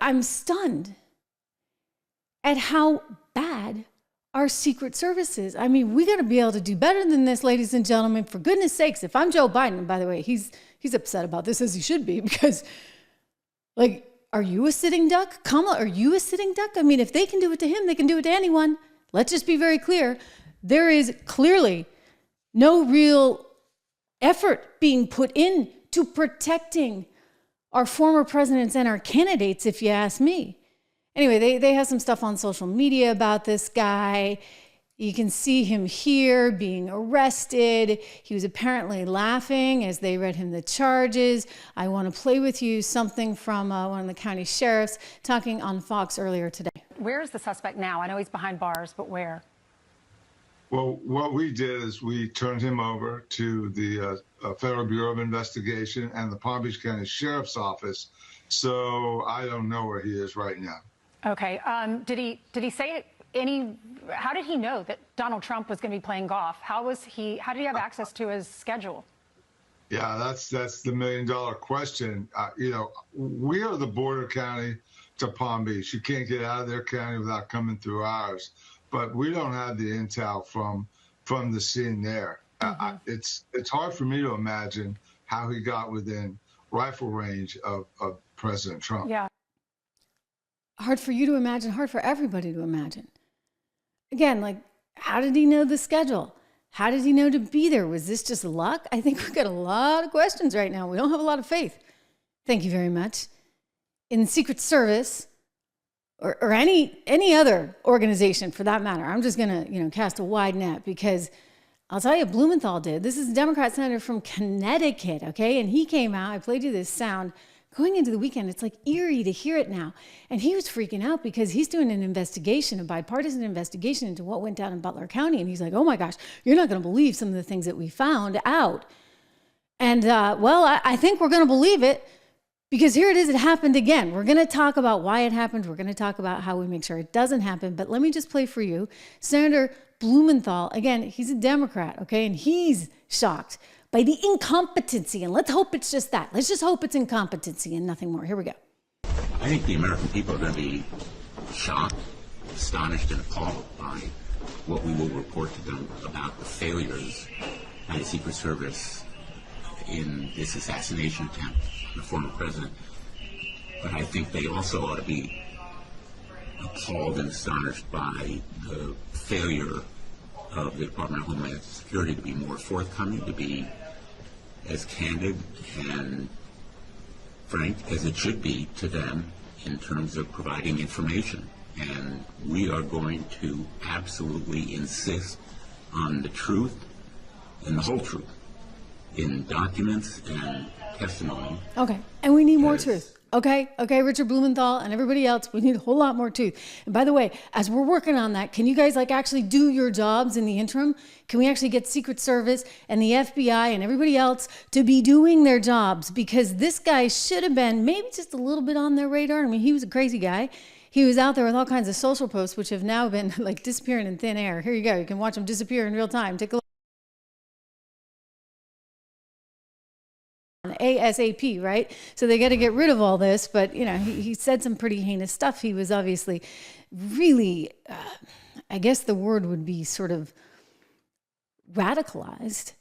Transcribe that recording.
I'm stunned at how bad our Secret Service is. I mean, we got to be able to do better than this, ladies and gentlemen. For goodness sakes, if I'm Joe Biden, and by the way, he's upset about this, as he should be, because, like, are you a sitting duck? Kamala, are you a sitting duck? I mean, if they can do it to him, they can do it to anyone. Let's just be very clear. There is clearly no real effort being put in to protecting our former presidents and our candidates, if you ask me. Anyway, they have some stuff on social media about this guy. You can see him here being arrested. He was apparently laughing as they read him the charges. I want to play with you something from one of the county sheriffs talking on Fox earlier today. Where is the suspect now? I know he's behind bars, but where? Well, what we did is we turned him over to the Federal Bureau of Investigation and the Palm Beach County Sheriff's Office. So I don't know where he is right now. Okay. Did he say any? How did he know that Donald Trump was going to be playing golf? How did he have access to his schedule? Yeah, that's the million-dollar question. You know, we are the border county to Palm Beach. You can't get out of their county without coming through ours. But we don't have the intel from the scene there. Mm-hmm. It's hard for me to imagine how he got within rifle range of President Trump. Yeah. Hard for you to imagine, hard for everybody to imagine. Again, like, how did he know the schedule? How did he know to be there? Was this just luck? I think we've got a lot of questions right now. We don't have a lot of faith. Thank you very much. In the Secret Service, or any other organization for that matter, I'm just going to, cast a wide net, because I'll tell you, Blumenthal did. This is a Democrat senator from Connecticut, okay? And he came out, I played you this sound, going into the weekend. It's like eerie to hear it now. And he was freaking out because he's doing an investigation, a bipartisan investigation into what went down in Butler County. And he's like, oh my gosh, you're not going to believe some of the things that we found out. And well, I think we're going to believe it, because here it is, it happened again. We're going to talk about why it happened. We're going to talk about how we make sure it doesn't happen. But let me just play for you Senator Blumenthal. Again, he's a Democrat, okay? And he's shocked by the incompetency. And let's hope it's just that. Let's just hope it's incompetency and nothing more. Here we go. I think the American people are going to be shocked, astonished, and appalled by what we will report to them about the failures by the Secret Service in this assassination attempt on the former president. But I think they also ought to be appalled and astonished by the failure of the Department of Homeland Security to be more forthcoming, to be as candid and frank as it should be to them in terms of providing information. And we are going to absolutely insist on the truth and the whole truth in documents and testimony. Okay, and we need more truth. Okay, Richard Blumenthal and everybody else, we need a whole lot more truth. And by the way, as we're working on that, can you guys actually do your jobs in the interim? Can we actually get Secret Service and the FBI and everybody else to be doing their jobs? Because this guy should have been maybe just a little bit on their radar. I mean, he was a crazy guy. He was out there with all kinds of social posts, which have now been disappearing in thin air. Here you go. You can watch them disappear in real time. Take a look. ASAP, right? So they got to get rid of all this. But, he said some pretty heinous stuff. He was obviously really, I guess the word would be sort of radicalized.